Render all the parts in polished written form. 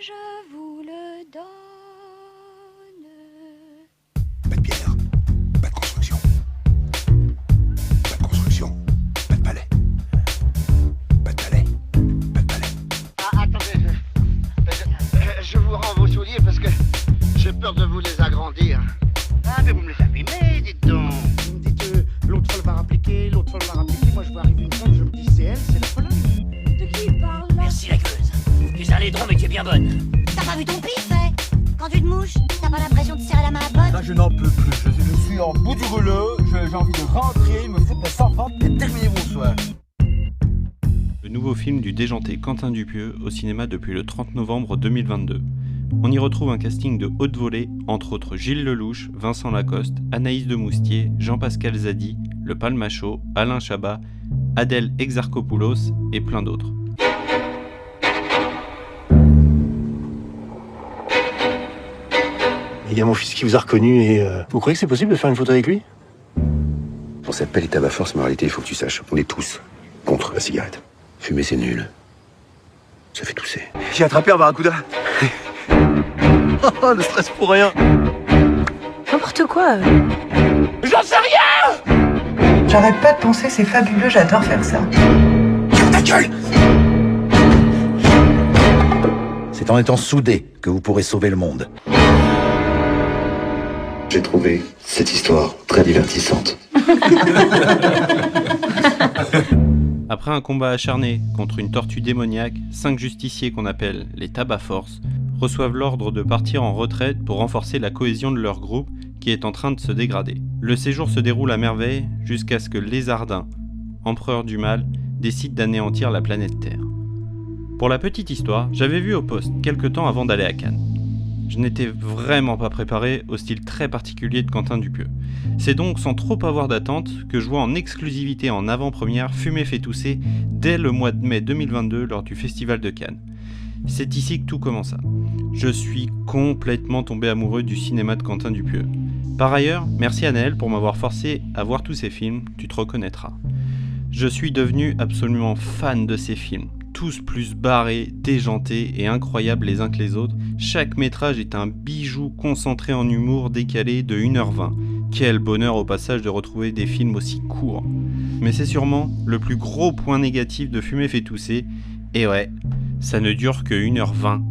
je vous le donne. Pas de pierre, pas de construction. Pas de construction, pas de palais. Pas de palais, pas de palais. Ah, attendez, je vous rends vos souliers parce que j'ai peur de vous les agrandir. Ah, mais vous me les abîmez, dites donc. Vous me dites, l'autre folle va rappliquer, l'autre folle va rappliquer. Moi, je vois arriver une femme, je me dis, c'est elle, c'est la folle. De qui il parle là? Merci la gueuse. Tu es un laidron mais tu es bien bonne. T'as pas vu ton pif, hein? Quand tu te mouches, t'as pas l'impression de serrer la main à pote? Là, je n'en peux plus. Je suis en bout du rouleau. J'ai envie de rentrer, me foutre mes servantes et terminer mon soir. Le nouveau film du déjanté Quentin Dupieux au cinéma depuis le 30 novembre 2022. On y retrouve un casting de haute volée, entre autres Gilles Lelouch, Vincent Lacoste, Anaïs de Moustier, Jean-Pascal Zadi, Le Palmacho, Alain Chabat, Adèle Exarchopoulos et plein d'autres. Il y a mon fils qui vous a reconnu et vous croyez que c'est possible de faire une photo avec lui? On s'appelle les tabac force, mais en réalité, il faut que tu saches, on est tous contre la cigarette. Fumer, c'est nul. Ça fait tousser. J'ai attrapé un barracuda. Oh, le stress pour rien. N'importe quoi. J'en sais rien. J'arrête pas de penser, c'est fabuleux, j'adore faire ça. Ferme ta gueule! C'est en étant soudés que vous pourrez sauver le monde. J'ai trouvé cette histoire très divertissante. Après un combat acharné contre une tortue démoniaque, 5 justiciers qu'on appelle les tabac force reçoivent l'ordre de partir en retraite pour renforcer la cohésion de leur groupe qui est en train de se dégrader. Le séjour se déroule à merveille jusqu'à ce que Lézardin, empereur du mal, décide d'anéantir la planète Terre. Pour la petite histoire, j'avais vu au poste quelque temps avant d'aller à Cannes. Je n'étais vraiment pas préparé au style très particulier de Quentin Dupieux. C'est donc sans trop avoir d'attente que je vois en exclusivité en avant-première Fumer fait tousser dès le mois de mai 2022 lors du Festival de Cannes. C'est ici que tout commença. Je suis complètement tombé amoureux du cinéma de Quentin Dupieux. Par ailleurs, merci Anaël pour m'avoir forcé à voir tous ces films, tu te reconnaîtras. Je suis devenu absolument fan de ces films. Tous plus barrés, déjantés et incroyables les uns que les autres, chaque métrage est un bijou concentré en humour décalé de 1h20. Quel bonheur au passage de retrouver des films aussi courts. Mais c'est sûrement le plus gros point négatif de Fumer fait tousser, et ouais, ça ne dure que 1h20.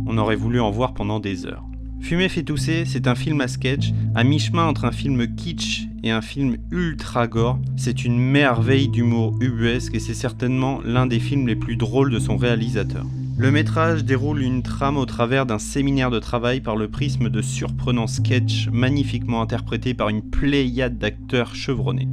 On aurait voulu en voir pendant des heures. Fumer fait tousser, c'est un film à sketch, à mi-chemin entre un film kitsch et un film ultra gore. C'est une merveille d'humour ubuesque et c'est certainement l'un des films les plus drôles de son réalisateur. Le métrage déroule une trame au travers d'un séminaire de travail par le prisme de surprenants sketchs magnifiquement interprétés par une pléiade d'acteurs chevronnés.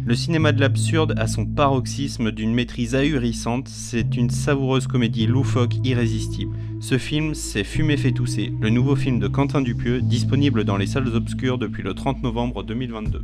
Le cinéma de l'absurde a son paroxysme d'une maîtrise ahurissante, c'est une savoureuse comédie loufoque irrésistible. Ce film, c'est Fumer fait tousser, le nouveau film de Quentin Dupieux, disponible dans les salles obscures depuis le 30 novembre 2022.